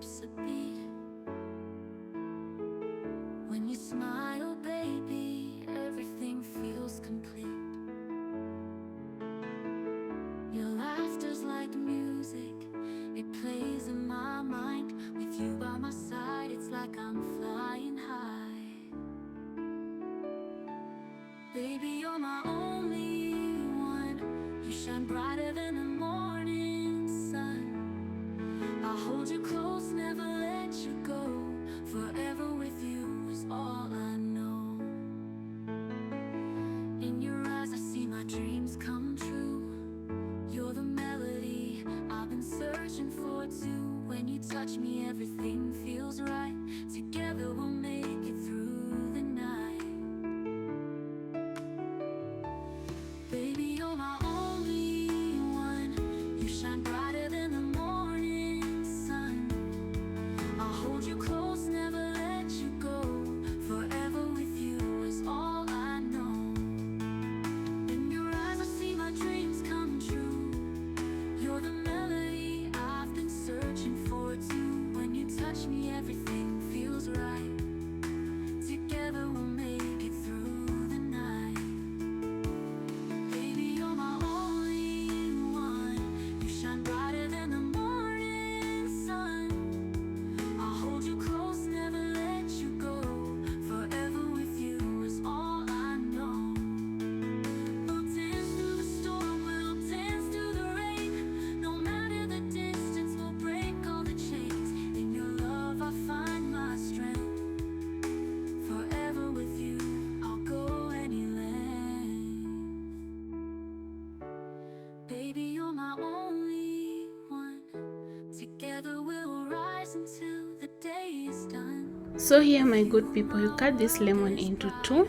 skips a beat. When you smile, baby, everything feels complete. Your laughter's like music, it plays in my mind. With you by my side, it's like I'm flying high. Baby, you're my only one. You shine brighter than the morning sun. I'll hold you close, never let you go. Forever with you is all I know. In your eyes I see my dreams come true. You're the melody I've been searching for too. When you touch me, everything feels right. Together we'll make it through the night. Baby, you're my only one. You shine brighter than the morning sun. I'll hold you close, never let you go. Forever with you is all I know. In your eyes I see my dreams come true. You're the melody I've been searching for too. When you touch me, everything feels right. Together we'll make it through the night. Baby, you're my only one. You shine brighter than the morning sun. I'll hold you close, never let you go. Forever with you is all I know. We'll dance through the storm, we'll dance through the rain. No matter the distance, we'll break all the chains. In your love I find my strength. Forever with you, I'll go any length. Baby, you're my only one. Together we'll rise until the day is done. So here, my good people, you cut this lemon into two.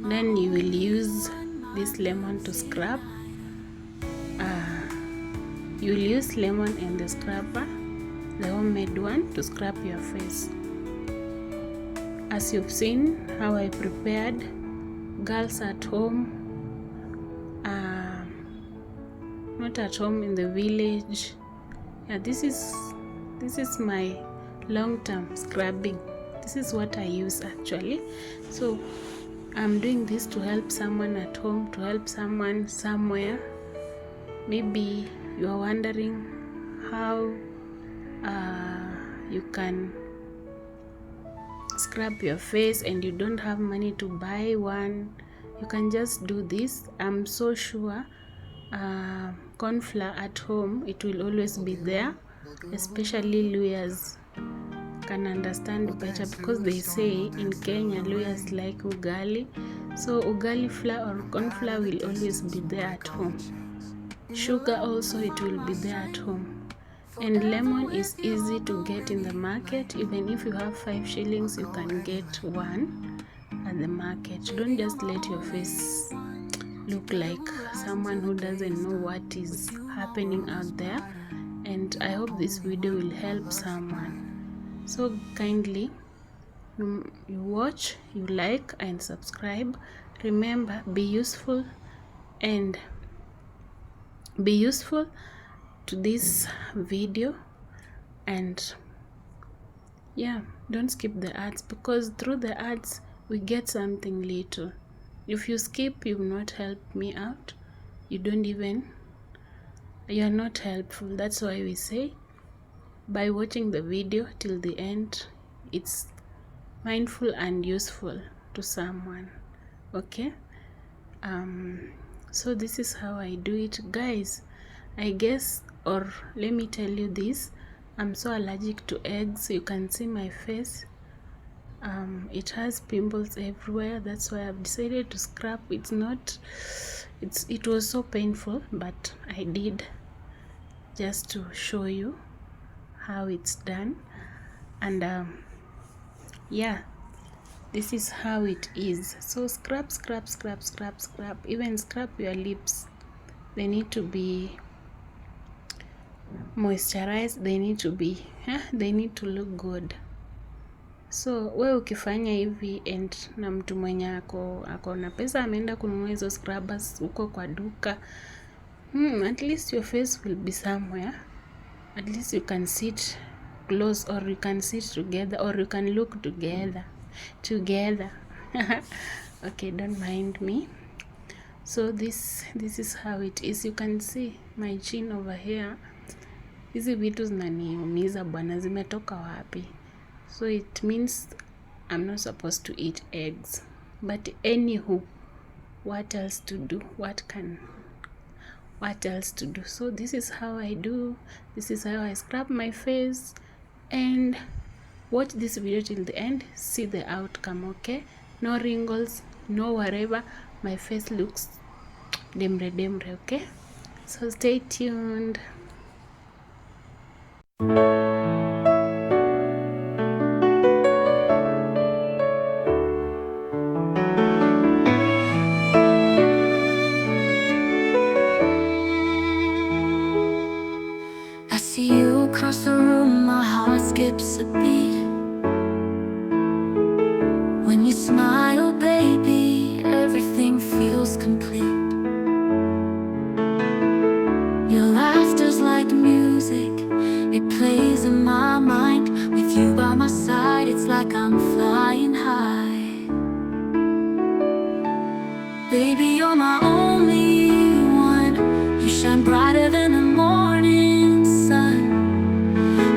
Then you will use this lemon to scrub. You will use lemon and the scrubber, the homemade one, to scrub your face. As you've seen how I prepared, girls at home, not at home, in the village. Yeah, this is my long-term scrubbing. This is what I use actually. So I'm doing this to help someone at home, to help someone somewhere. Maybe you are wondering how you can scrub your face and you don't have money to buy one. You can just do this. I'm so sure corn flour at home, it will always be there, especially Luyas can understand better, because they say in Kenya Luyas like ugali, so ugali flour or corn flour will always be there at home. Sugar also, it will be there at home. And lemon is easy to get in the market. Even if you have 5 shillings, you can get one at the market. Don't just let your face look like someone who doesn't know what is happening out there. And I hope this video will help someone. So kindly you watch, you like and subscribe. Remember, be useful and be useful to this video. And yeah, don't skip the ads, because through the ads we get something little. If you skip, you will not help me out. You are not helpful. That's why we say, by watching the video till the end, it's mindful and useful to someone. Okay, so this is how I do it, guys. I guess, or let me tell you this, I'm so allergic to eggs. You can see my face, it has pimples everywhere. That's why I've decided to scrub. It was so painful, but I did, just to show you how it's done. And yeah, this is how it is. So scrub, even scrub your lips. They need to be moisturized, they need to look good. So we ukifanya hivi and na mtu mwenye ako na pesa, ameenda kununua hizo scrubbers huko kwa duka, at least your face will be somewhere. At least you can sit close, or you can sit together, or you can look together. Okay, don't mind me. So this is how it is. You can see my chin over here. Hizi vitu zinaniumiza bwana, zimetoka wapi? So it means I'm not supposed to eat eggs. But anywho, what else to do? What else to do? So this is how I do. This is how I scrub my face. And watch this video till the end. See the outcome, okay? No wrinkles, no whatever. My face looks demre, okay? So stay tuned. I see you across the room, my heart skips a beat. When you smile, baby, everything feels complete. Your laughter's like music, it plays in my mind. With you by my side, it's like I'm flying high. Baby, you're my only one. You shine brighter than the morning sun.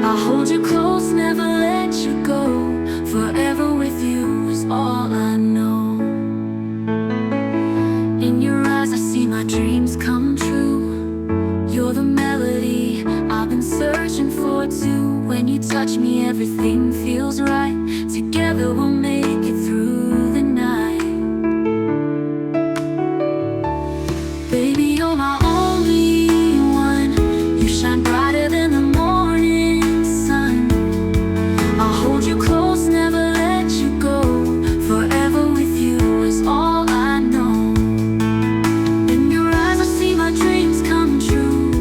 I'll hold you close, never let you go. Forever with you is all I know. In your eyes I see my dreams come true. You're the melody I've been searching for too. When you touch me, everything feels right. Together we'll make it through the night. Baby, you're my only one. You shine brighter than the morning sun. I'll hold you close, never let you go. Forever with you is all I know. In your eyes I see my dreams come true.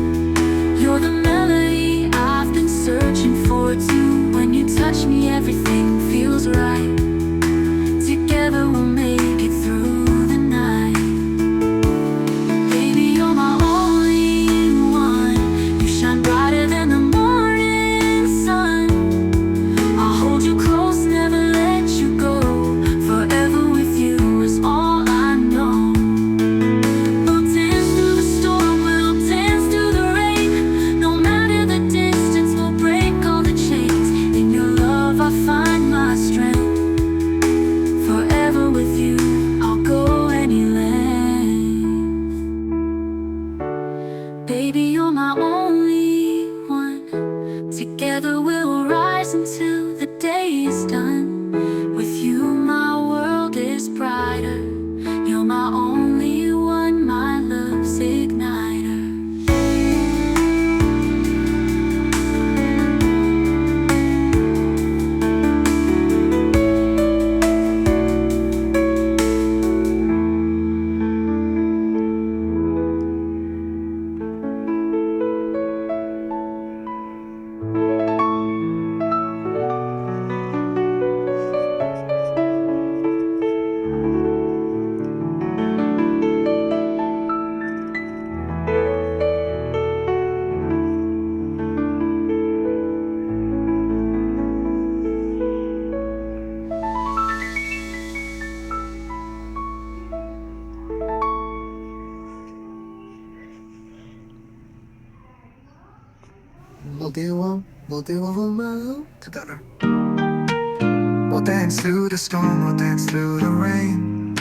You're the melody I've been searching for too. When you touch me, everything feels right. Together we'll make it through the night. Baby, you're my only one. You shine brighter than the morning sun. I'll hold you close, never let you go. Forever with you is all I know. We'll dance through the storm, we'll dance through the rain. No matter the distance, we'll break all the chains. In your love I find my strength. Forever with you, I'll go any length. Baby, you're my only one. Together we'll rise until the day is done. With you my world is brighter. You're my only one, my love's igniter. We'll do a world together. We'll dance through the storm, we'll dance through the rain.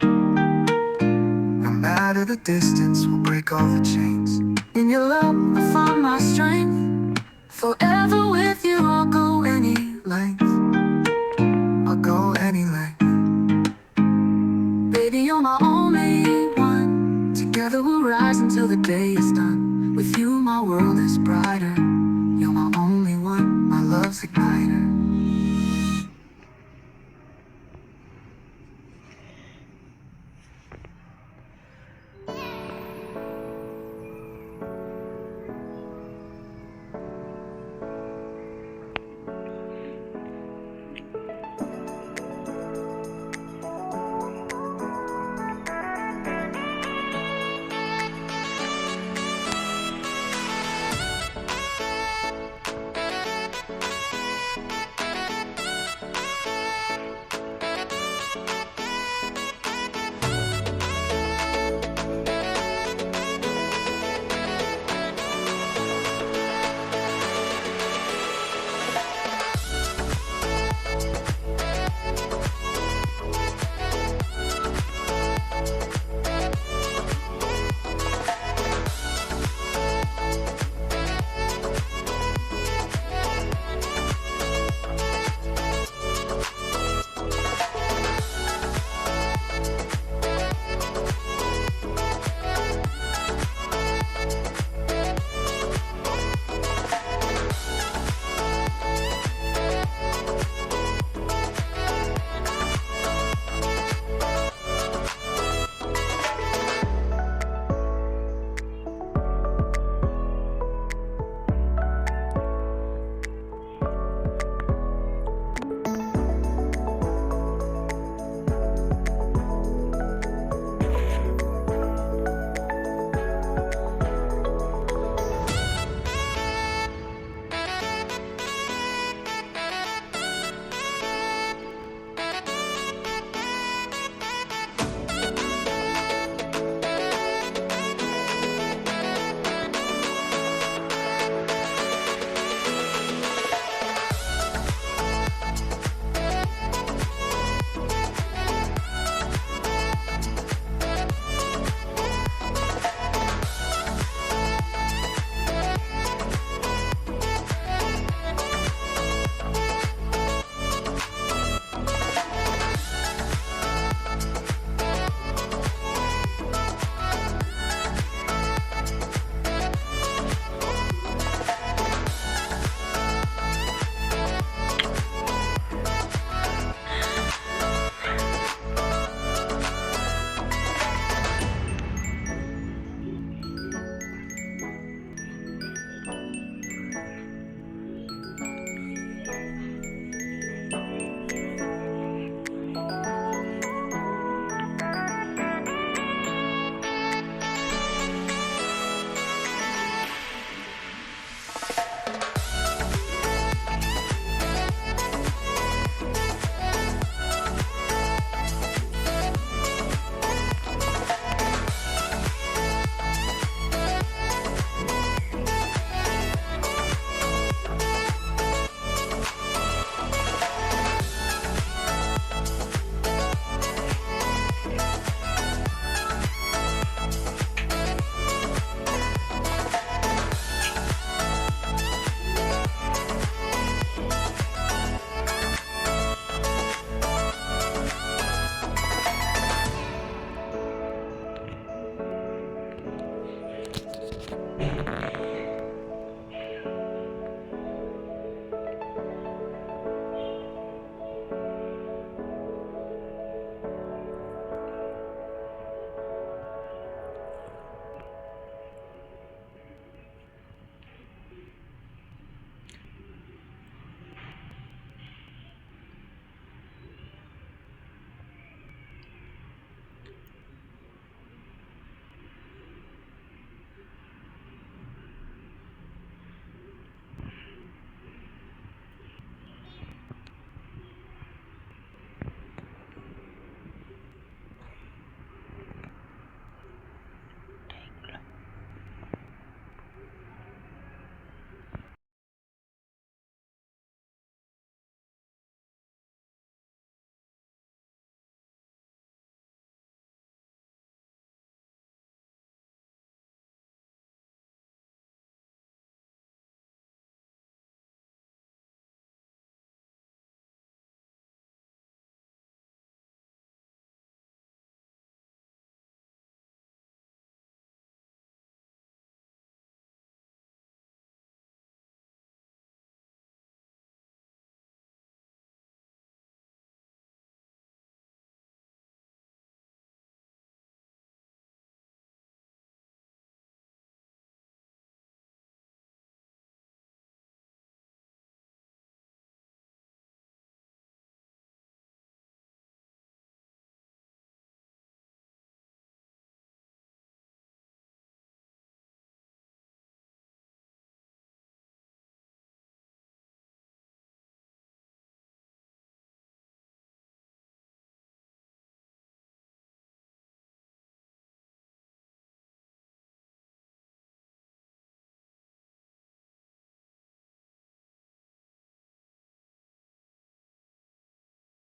No matter the distance, we'll break all the chains. In your love I find my strength. Forever with you I'll go any Length.